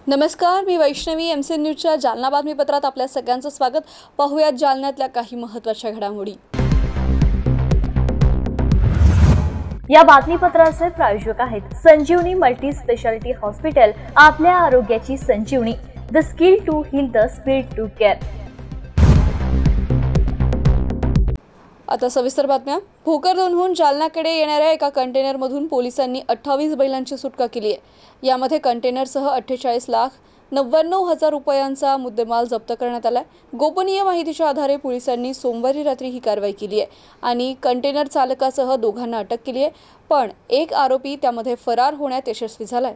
नमस्कार, मी वैष्णवी एमसी न्यूजच्या जालना बातमीपत्रात आपल्या सगळ्यांचं स्वागत। पाहूयात जालन्यातल्या काही महत्त्वाच्या घडामोडी। या बातमीपत्राचे प्रायोजक आहेत संजीवनी मल्टी स्पेशालिटी हॉस्पिटल, आपल्या आरोग्याची संजीवनी, the skill to heal, the speed to care. आता सविस्तर बातम्या। भोकरदनहून जालन्याकडे येणाऱ्या एका कंटेनरमधून पोलिसांनी 28 बैलांची सुटका केली आहे। यामध्ये कंटेनरसह 48,99,000 रुपयांचा मुद्देमाल जप्त करण्यात आला। गोपनीय माहितीच्या आधारे पोलिसांनी सोमवारी रात्री ही कारवाई केली आहे आणि कंटेनर चालकासह दोघांना अटक केली आहे, पण एक आरोपी त्यामध्ये फरार होण्यात यशस्वी झालाय।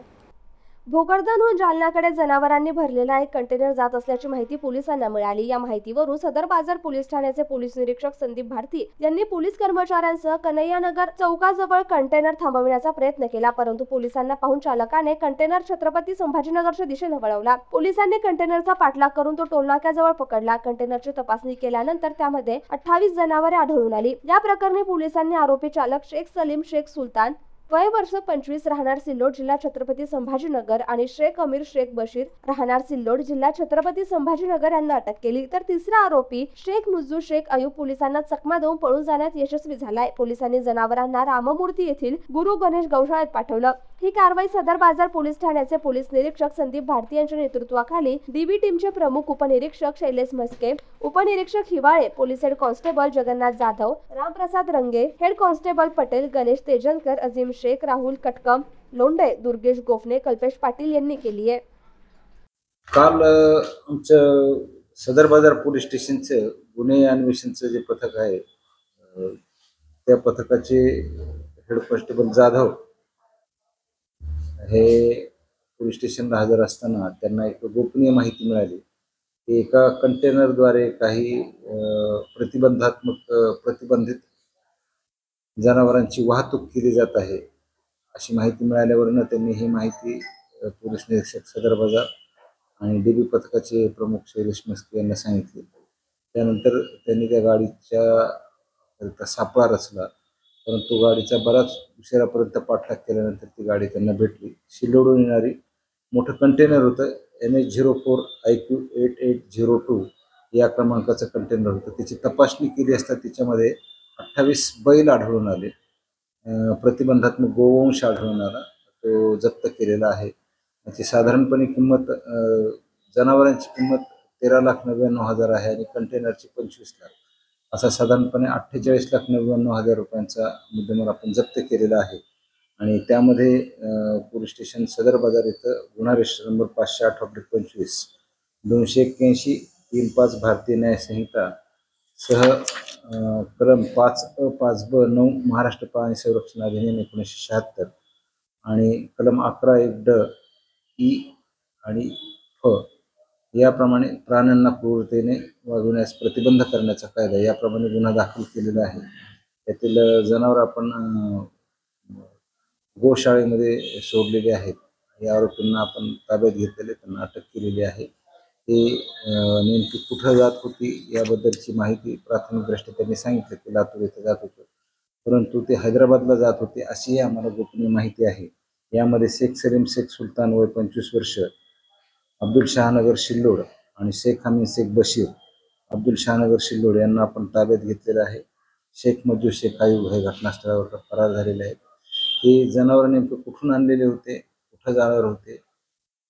भोकरदनहून जालन्याकडे जनावरांनी भरलेला एक कंटेनर जात असल्याची माहिती पोलिसांना मिळाली। या माहितीवरून सदर बाजार पोलीस ठाण्याचे पोलीस निरीक्षक संदीप भारती यांनी पोलीस कर्मचाऱ्यांसह कन्हैयानगर चौकाजवळ कंटेनर थांबविण्याचा प्रयत्न केला, परंतु पोलिसांना पाहून चालकाने कंटेनर छत्रपती संभाजीनगरच्या दिशेने वळवला। पोलिसांनी कंटेनरचा पाठलाग करून तो टोलनाक्याजवळ पकडला। कंटेनरची तपासणी केल्यानंतर त्यामध्ये 28 जनावरे आढळून आली। या प्रकरणी पोलिसांनी आरोपी चालक शेख सलीम शेख सुलतान, वय वर्ष 25, राहणार सिल्लोड, जिल्हा छत्रपती संभाजीनगर आणि शेख अमीर शेख बशीर, राहणार सिल्लोड, जिल्हा छत्रपती संभाजीनगर यांना अटक केली। तर तिसरा आरोपी शेख मुज्जू शेख अयूब पोलिसांना चकमा देऊन पळून जाण्यात यशस्वी झालाय। पोलिसांनी जनावरांना राममूर्ती येथील गुरु गणेश गौशाळेत पाठवलं। ही कारवाई सदर बाजार पोलीस ठाण्याचे पोलीस निरीक्षक संदीप भारती यांच्या नेतृत्वाखाली डीबी टीमचे प्रमुख उपनिरीक्षक शैलेश मस्के, उपनिरीक्षक Hiwale, police head constable Jagannath Jadhav, Ramprasad Range, head constable Patel, Ganesh Tejankar, Azim Shaikh, Rahul Katkam, Londhe, Durgesh Gophane, Kalpesh Patil यांनी केली आहे। काल आमचं सदर बाजार पोलीस स्टेशनचं गुन्हे अन्वेषणचं जे पथक आहे त्या पथकाचे हेड कॉन्स्टेबल जाधव हे पोलीस स्टेशनला हजर असताना त्यांना एक गोपनीय माहिती मिळाली की एका कंटेनरद्वारे काही प्रतिबंधित जनावरांची वाहतूक केली जात आहे अशी माहिती मिळाल्यावरनं त्यांनी ही माहिती पोलीस निरीक्षक सदर बाजार आणि डीबी पथकाचे प्रमुख शैलेश मस्के यांना सांगितले। त्यानंतर त्यांनी त्या गाडीच्या सापळा रचला, परंतु गाडीचा बराच उशिरापर्यंत पाठलाग केल्यानंतर ती गाडी त्यांना भेटली। सिल्लोडहून येणारी मोठं कंटेनर होतं, NH04IQ8802 या क्रमांकाचं कंटेनर होतं। त्याची तपासणी केली असता त्याच्यामध्ये 28 बैल आढळून आले, प्रतिबंधात्मक गोवंश आढळून आला, तो जप्त केलेला आहे। त्याची साधारणपणे किंमत जनावरांची किंमत 13,99,000 आहे आणि कंटेनरची 25 लाख, असा साधारणपणे 48,99,000 रुपयांचा मुद्देमाल आपण जप्त केलेला आहे। आणि त्यामध्ये पोलीस स्टेशन सदर बाजार इथं गुन्हा रजिस्टर नंबर 508/25, 281, 35 भारतीय न्याय संहिता सह कलम 5A, 5B, 9 महाराष्ट्र प्राणी संरक्षण अधिनियम 1976 आणि कलम 11(1)D, E आणि F याप्रमाणे प्राण्यांना क्रूरतेने वागविण्यास प्रतिबंध करण्याचा कायदा याप्रमाणे गुन्हा दाखल केलेला आहे। त्यातील जनावर आपण गोशाळेमध्ये सोडलेले आहेत। या आरोपींना आपण ताब्यात घेतलेले, त्यांना अटक केलेली आहे। ते नेमकी कुठं जात होती याबद्दलची माहिती प्राथमिकदृष्ट्या त्यांनी सांगितलं की लातूर येथे जात होतं, परंतु ते हैदराबादला जात होते अशीही आम्हाला गोपनीय माहिती आहे। यामध्ये शेख सलीम शेख सुलतान, वय 25 वर्ष, अब्दुल शहानगर सिल्लोड आणि शेख अमीर शेख बशीर, अब्दुल शहानगर सिल्लोड यांना आपण ताब्यात घेतलेलं आहे। शेख मुज्जू शेख अयूब हे घटनास्थळावर फरार झालेले आहेत। हे जनावर नेमकं कुठून आणलेले होते, कुठं जाणार होते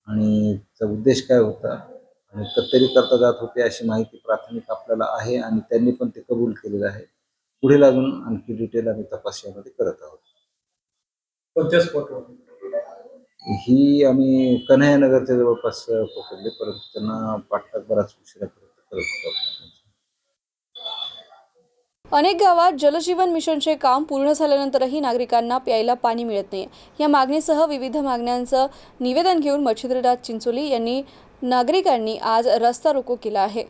आणि त्याचा उद्देश काय होता आणि कत्तली करता जात होते अशी माहिती प्राथमिक आपल्याला आहे आणि त्यांनी पण ते कबूल केलेलं आहे। पुढील अजून आणखी डिटेल आम्ही तपास यामध्ये करत आहोत। कोणत्या स्पॉटवर ही आम्ही कन्हैयानगरच्या जवळपास पकडले, परंतु त्यांना पाठलाग बराच उशिरापर्यंत करत होतो। अनेक गावात जलजीवन मिशनचे काम पूर्ण झाल्यानंतरही नागरिकांना प्यायला पाणी मिळत नाही। या मागणीसह विविध मागण्यांचं निवेदन घेऊन मच्छिंद्रनाथ चिंचोली यांनी नागरिकांनी आज रस्ता रोको केला आहे।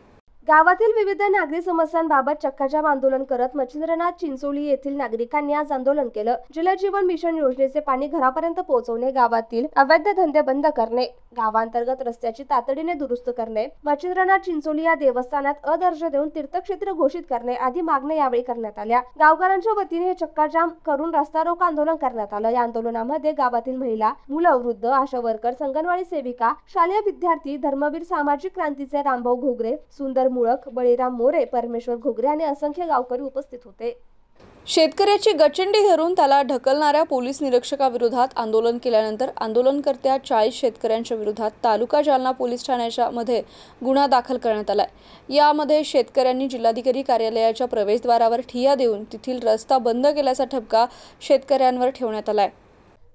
गावातील विविध नागरी समस्यांबाबत चक्काजाम आंदोलन करत मच्छिंद्रनाथ चिंचोली येथील नागरिकांनी आज आंदोलन केलं। जल जीवन मिशन योजनेचे पाणी घरापर्यंत पोहोचवणे, गावातील अवैध धंदे बंद करणे, गावांतर्गत रस्त्याची तातडीने दुरुस्त करणे, मच्छिंद्रनाथ चिंचोली या देवस्थानात अदर्जा देऊन तीर्थक्षेत्र घोषित करणे आदी मागण्या यावेळी करण्यात आल्या। गावकऱ्यांच्या वतीने हे चक्काजाम करून रस्ता रोको आंदोलन करण्यात आलं। या आंदोलनामध्ये गावातील महिला, मुलं, वृद्ध, आशा वर्कर, अंगणवाडी सेविका, शालेय विद्यार्थी, धर्मवीर, सामाजिक क्रांतीचे रामभाऊ घोगरे, सुंदर मुळक, बळीराम मोरे, परमेश्वर घोगरे आणि असंख्य गावकरी उपस्थित होते। शेतकऱ्याची गचंडी धरून त्याला ढकलणाऱ्या पोलीस निरीक्षकाविरोधात आंदोलन केल्यानंतर आंदोलनकर्त्या 40 शेतकऱ्यांच्या विरोधात तालुका जालना पोलीस ठाण्याच्या मध्ये गुन्हा दाखल करण्यात आलाय। यामध्ये शेतकऱ्यांनी जिल्हाधिकारी कार्यालयाच्या प्रवेशद्वारावर ठिय्या देऊन तेथील रस्ता बंद केल्याचा ठपका शेतकऱ्यांवर ठेवण्यात आलाय।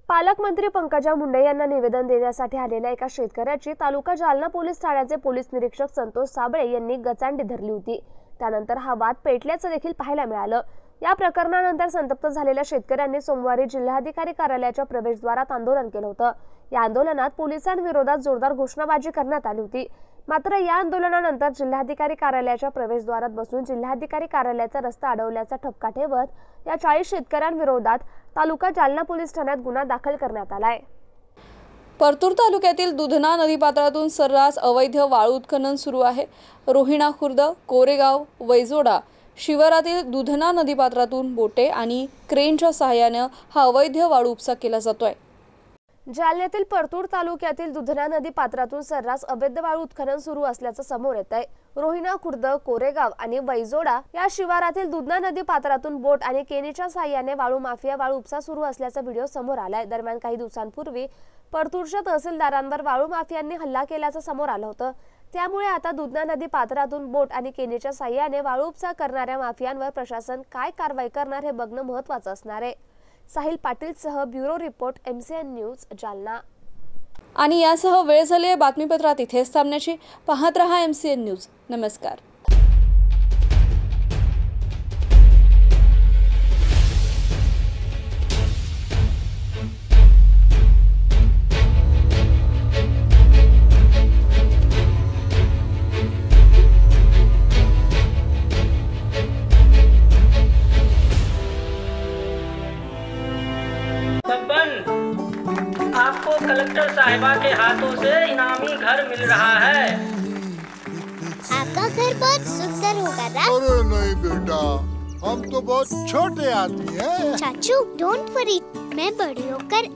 पालकमंत्री पंकजा मुंडे यांना निवेदन देण्यासाठी आलेल्या एका शेतकऱ्याची तालुका जालना पोलीस ठाण्याचे पोलीस निरीक्षक संतोष साबळे यांनी गचांडी धरली होती। त्यानंतर हा वाद पेटल्याचं देखील पाहायला मिळालं। या प्रकरणानंतर संतप्त झालेल्या शेतकऱ्यांनी सोमवारी जिल्हाधिकारी कार्यालयाच्या प्रवेशद्वारात आंदोलन केलं होतं। या आंदोलनात पोलिसांविरोधात जोरदार घोषणाबाजी करण्यात आली होती। मात्र या आंदोलनानंतर जिल्हाधिकारी कार्यालयाच्या प्रवेशद्वारात बसून जिल्हाधिकारी कार्यालयाचा रस्ता अडवल्याचा ठपका ठेवत या 40 शेतकऱ्यांविरोधात तालुका जालना पोलीस ठाण्यात गुन्हा दाखल करण्यात आलाय। परतूर तालुक्यातील दुधना नदीपात्रातून सर्रास अवैध वाळू उत्खनन सुरू आहे। रोहिणा खुर्द, कोरेगाव, वैजोडा शिवारातील दुधना नदीपात्रातून बोटे आणि क्रेनच्या सहाय्याने हा अवैध वाळू उपसा केला जातोय। जालन्यातील परतूर तालुक्यातील दुधना नदी पात्रातून सर्रास अवैध वाळू उत्खनन सुरू असल्याचं समोर येत आहे। रोहिणा खुर्द, कोरेगाव आणि वैजोडा या शिवारातील दुधना नदी पात्रातून बोट आणि केनीच्या साहाय्याने वाळू माफिया वाळू उपसा सुरू असल्याचा व्हिडिओ समोर आलाय। दरम्यान काही दिवसांपूर्वी परतूरच्या तहसीलदारांवर वाळू माफियांनी हल्ला केल्याचं समोर आलं होतं। त्यामुळे आता दुधना नदी पात्रातून बोट आणि केनीच्या साहाय्याने वाळू उपसा करणाऱ्या माफियांवर प्रशासन काय कारवाई करणार हे बघणं महत्त्वाचं असणार आहे। साहिल पाटील सह bureau report, MCN news, Jalna. आणि यासह वेळ झाली आहे बातमीपत्रात इथेच थांबण्याची। पाहत रहा MCN न्यूज। नमस्कार। आपको कलेक्टर साहिबा के हाथों से इनामी घर मिल रहा है। आपका घर बहुत सुंदर होगा ना? अरे नहीं बेटा, हम तो बहुत छोटे आदमी हैं। चाचू डोंट वरी, मैं बड़ी होकर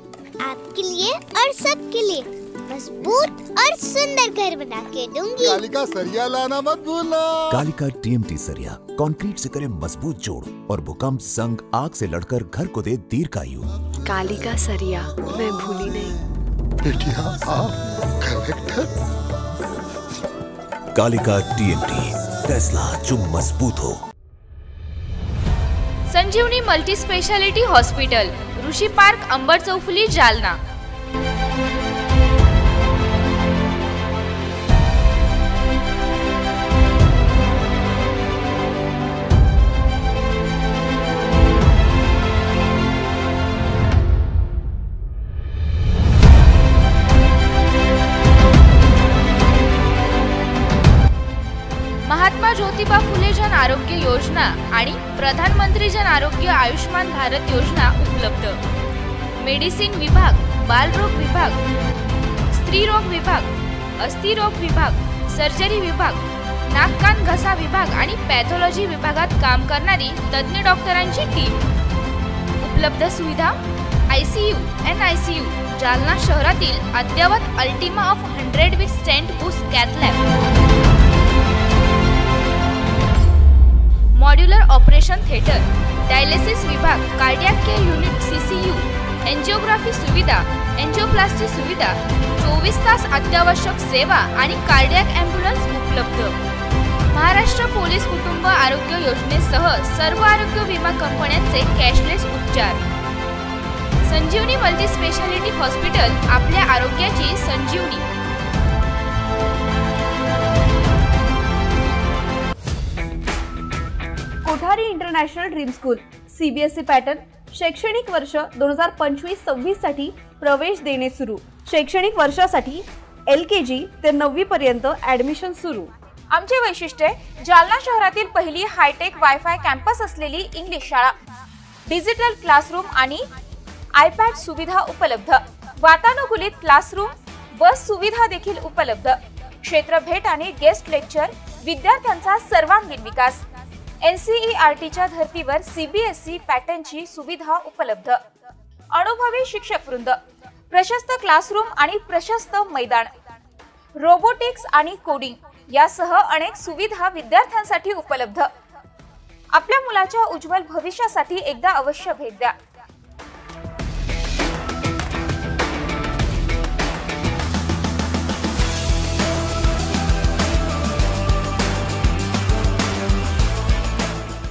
आपके लिए और सबके लिए मजबूत और सुंदर घर बना के दूंगी। कालिका सरिया लाना मत भूलना। कालिका TMT सरिया कंक्रीट से करे मजबूत जोड़ और भूकंप, संग, आग से लड़कर घर को दे दीर्घायु। कालिका सरिया मैं भूली नहीं। बेटिया आप कलेक्टर। कालिका TMT, फैसला जो मजबूत हो। संजीवनी मल्टी स्पेशालिटी हॉस्पिटल, ऋषि पार्क, अंबर चौफुली, जालना। महात्मा ज्योतिबा फुले जन आरोग्य योजना आणि प्रधानमंत्री जन आरोग्य आयुष्मान भारत योजना उपलब्ध। मेडिसिन विभाग, बालरोग विभाग, स्त्रीरोग विभाग, अस्थिरोग विभाग, सर्जरी विभाग, नाक कान घसा विभाग आणि पॅथॉलॉजी विभागात काम करणारी तज्ञ डॉक्टरांची टीम। उपलब्ध सुविधा ICU, NICU, जालना शहरातील अद्ययावत Ultima of 100 with stent boost cath lab, modular operation theatre, dialysis विभाग, cardiac care unit, CCU, angiography सुविधा, एंजियोप्लास्टी सुविधा, 24 तास अत्यावश्यक सेवा आणि कार्डियक ॲम्ब्युलन्स उपलब्ध। महाराष्ट्र पोलीस कुटुंब आरोग्य योजनेसह सर्व आरोग्य विमा कंपन्यांचे कॅशलेस उपचार। संजीवनी मल्टी स्पेशालिटी हॉस्पिटल, आपल्या आरोग्याची संजीवनी। Kothari international dream school, CBSE pattern, शैक्षणिक वर्ष 2025-26 साठी प्रवेश देणे सुरू। शैक्षणिक वर्षासाठी LKG ते 9वी पर्यंत ॲडमिशन सुरू। आमचे वैशिष्ट्य जालना शहरातील पहिली हायटेक वायफाय कॅम्पस असलेली इंग्लिश शाळा, डिजिटल क्लासरूम आणि आयपॅड सुविधा उपलब्ध, वातानुकूलित क्लासरूम, बस सुविधा देखील उपलब्ध, क्षेत्र भेट आणि गेस्ट लेक्चर, विद्यार्थ्यांचा सर्वांगीण विकास, NCERTच्या धर्तीवर CBSE पॅटर्नची सुविधा उपलब्ध, अनुभवी शिक्षक वृंद, प्रशस्त क्लासरूम आणि प्रशस्त मैदान, रोबोटिक्स आणि कोडिंग यासह अनेक सुविधा विद्यार्थ्यांसाठी उपलब्ध। आपल्या मुलाच्या उज्ज्वल भविष्यासाठी एकदा अवश्य भेट द्या।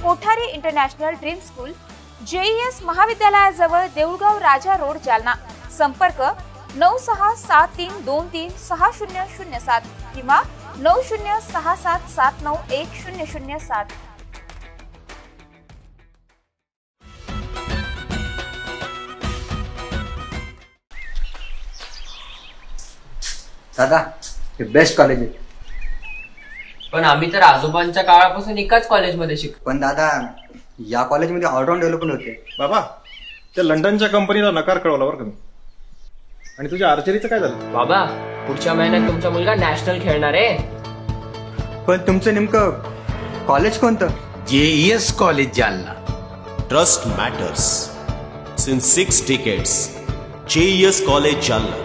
Kothari international dream school, JES महाविद्यालयाजवळ, देऊळगाव राजा रोड, जालना। संपर्क 9673236007 किंवा 9067791007। दादा, हे बेस्ट कॉलेज आहे। पण आम्ही तर आजोबांच्या काळापासून एकाच कॉलेजमध्ये शिकतो। पण दादा, या कॉलेजमध्ये ऑलराऊंड डेव्हलपमेंट होते। बाबा, त्या लंडनच्या कंपनीला नकार कळवला बरं का मी। आणि तुझ्या आर्चरीचं काय झालं? बाबा, पुढच्या महिन्यात तुमचा मुलगा नॅशनल खेळणार आहे। पण तुमचं नेमकं कॉलेज कोणतं? JES college Jalna. Trust matters since 6 decades। JES college Jalna.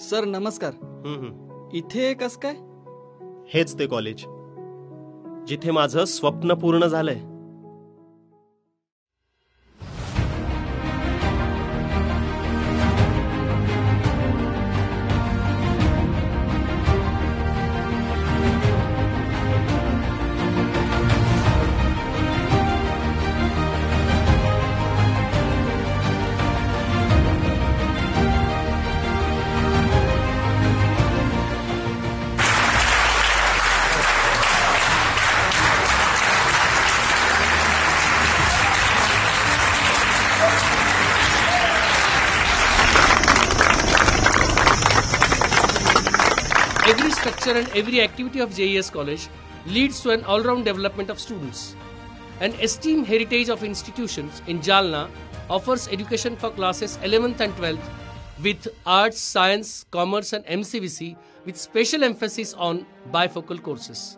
Sir नमस्कार। इथे कस काय? हेच ते कॉलेज जिथे माझं स्वप्न पूर्ण झालंय। Every structure and every activity of JES College leads to an all-round development of students. An esteemed heritage of institutions in Jalna offers education for classes 11th and 12th with arts, science, commerce and MCVC with special emphasis on bifocal courses.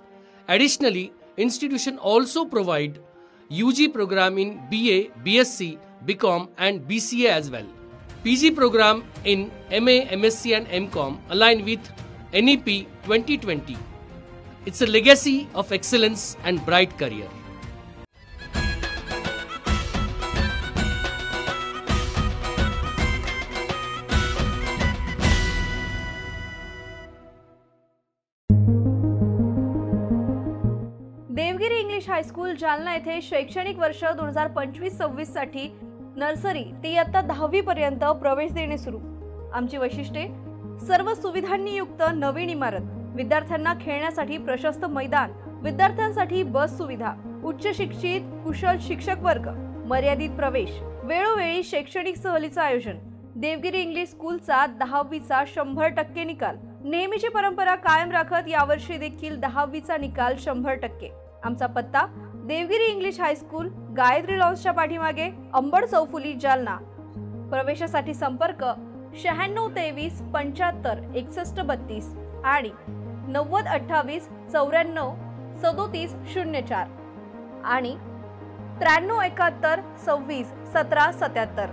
Additionally, institution also provide UG program in BA, BSc, BCom and BCA as well. PG program in MA, MSc and MCom aligned with NEP 2020. It's a legacy of excellence and bright career. Devgiri English high school Jalna येथे शैक्षणिक वर्ष 2025-26 साठी nursery ते इयत्ता 10वी पर्यंत प्रवेश देणे सुरू। आमची वैशिष्ट्ये: सर्व सुविधांनी युक्त नवीन इमारत, विद्यार्थ्यांना खेळण्यासाठी प्रशस्त मैदान, विद्यार्थ्यांसाठी बस सुविधा, उच्च शिक्षित कुशल शिक्षक वर्ग, मर्यादित प्रवेश, वेळोवेळी शैक्षणिक सहलीचं आयोजन, देवगिरी इंग्लिश स्कूलचा 10वीचा 100% निकाल, नेहमीची परंपरा कायम राखत यावर्षी देखील 10वीचा निकाल 100%। आमचा पत्ता: देवगिरी इंग्लिश हायस्कूल, गायत्री लॉन्सच्या पाठीमागे, अंबड चौफुली, जालना। प्रवेशासाठी संपर्क 9623 75 61 32 आणि 90 28 94 37 04 आणि 93 71 26 17 77।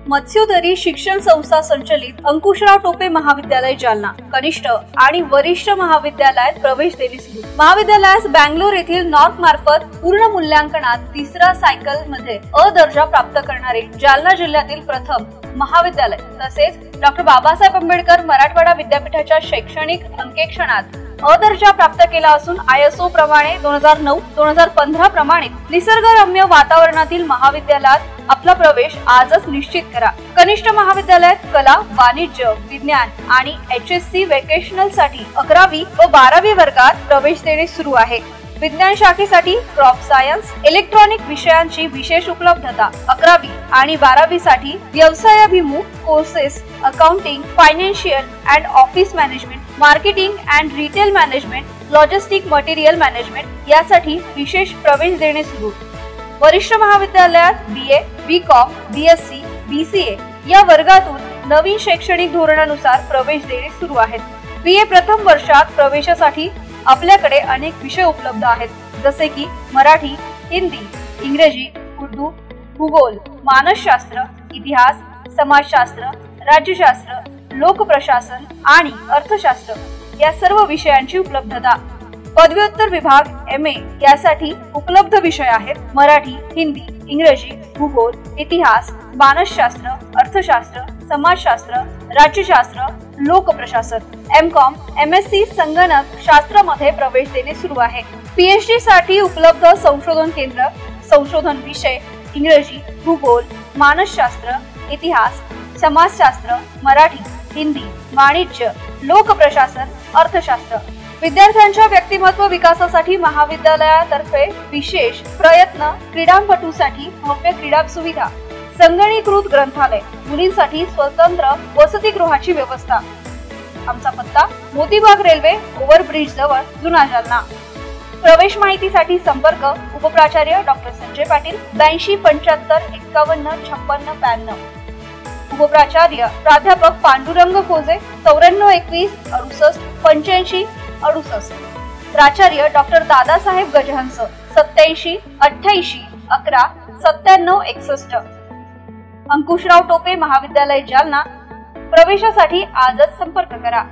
मत्स्योदरी शिक्षण संस्था संचलित अंकुशराव टोपे महाविद्यालय जालना कनिष्ठ आणि वरिष्ठ महाविद्यालयात प्रवेश देणे सुरू। महाविद्यालयास बँगलोर येथील नॉर्थ मार्फत पूर्ण मूल्यांकनात 3रा सायकल मध्ये अ दर्जा प्राप्त करणारे जालना जिल्ह्यातील प्रथम महाविद्यालय तसेच डॉक्टर बाबासाहेब आंबेडकर मराठवाडा विद्यापीठाच्या शैक्षणिक अंकेक्षणात अ दर्जा प्राप्त केला असून ISO प्रमाणे 2009-2015 प्रमाणे निसर्गरम्य वातावरणातील महाविद्यालयात आपला प्रवेश आजच निश्चित करा. कनिष्ठ महाविद्यालयात कला, वाणिज्य, विज्ञान आणि HSC व्हेकेशनल साठी 11वी व 12वी वर्गात प्रवेश देणे सुरू आहे. विज्ञान शाखेसाठी क्रॉप सायन्स, इलेक्ट्रॉनिक विषयांची विशेष उपलब्धता. 11वी आणि 12वी साठी व्यवसायाभिमुख courses, accounting, financial and office management, marketing and retail management, logistic material management यासाठी विशेष प्रवेश देणे सुरू. वरिष्ठ महाविद्यालयात BA, BCom, BSc, BCA या वर्गातून नवीन शैक्षणिक धोरणानुसार प्रवेश देणे सुरू आहेत. BA प्रथम वर्षात प्रवेशासाठी आपल्याकडे अनेक विषय उपलब्ध आहेत, जसे की मराठी, हिंदी, इंग्रजी, उर्दू, भूगोल, मानसशास्त्र, इतिहास, समाजशास्त्र, राज्यशास्त्र, लोकप्रशासन आणि अर्थशास्त्र या सर्व विषयांची उपलब्धता. पदव्युत्तर विभाग MA यासाठी उपलब्ध विषय आहेत मराठी, हिंदी, इंग्रजी, भूगोल, इतिहास, मानसशास्त्र, अर्थशास्त्र, समाजशास्त्र, राज्यशास्त्र, लोकप्रशासन. MCom, MSc संगणक शास्त्रामध्ये प्रवेश देणे सुरू आहे. PhD साठी उपलब्ध संशोधन केंद्र, संशोधन विषय इंग्रजी, भूगोल, मानसशास्त्र, इतिहास, समाजशास्त्र, मराठी, हिंदी, वाणिज्य, लोकप्रशासन, अर्थशास्त्र. विद्यार्थ्यांच्या व्यक्तिमत्व विकासासाठी महाविद्यालयातर्फे विशेष प्रयत्न. क्रीडापटूसाठी भव्य क्रीडा सुविधा, संगणकीकृत ग्रंथालय, मुलींसाठी स्वतंत्र वसतिगृहाची व्यवस्था. आमचा पत्ता मोतीबाग रेल्वे ओव्हरब्रिज जवळ, जुना जालना. प्रवेश माहितीसाठी संपर्क उपप्राचार्य डॉक्टर संजय पाटील 82 75 51 56 92. उपप्राचार्य प्राध्यापक पांडुरंग खोजे 94 21 68 85 68. प्राचार्य डॉक्टर दादासाहेब गजहंस 87 88 11 97 61. अंकुशराव टोपे महाविद्यालय जालना. प्रवेशासाठी आजच संपर्क करा.